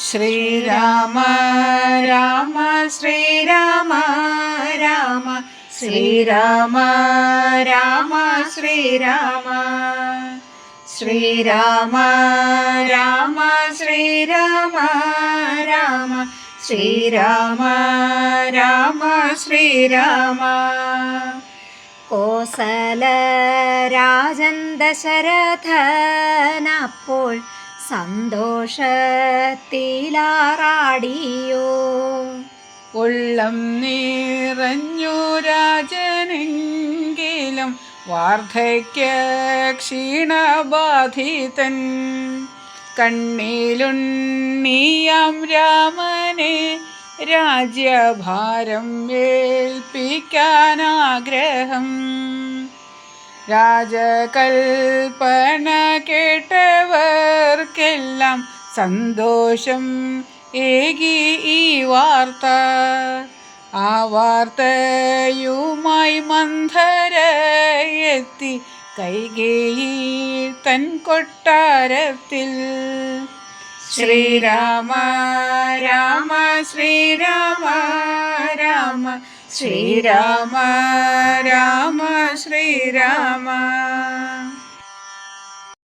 ശ്രീരാമ രാമ ശ്രീരാമ രാമ ശ്രീരാമ രാമ ശ്രീരാമ ശ്രീരാമ രാമ ശ്രീരാമ രാമ ശ്രീരാമ രാമ ശ്രീരാമ കോസലരാജൻ ദശരഥനപ്പോൾ സന്തോഷത്തിലാറാടിയോ. ഉള്ളം നിറഞ്ഞു രാജനെങ്കിലും വാർദ്ധക്യ ക്ഷീണബാധിതൻ. കണ്ണിലുണ്ണിയാം രാമനെ രാജ്യഭാരം ഏൽപ്പിക്കാനാഗ്രഹം. രാജകൽപ്പന കേട്ടവർക്കെല്ലാം സന്തോഷം ഏകി ഈ വാർത്ത. ആ വാർത്തയുമായി മന്ധരയെത്തി കൈകേയി തൻ കൊട്ടാരത്തിൽ. ശ്രീരാമ രാമ ശ്രീരാമ രാമ ശ്രീരാമ രാമ ശ്രീരാമ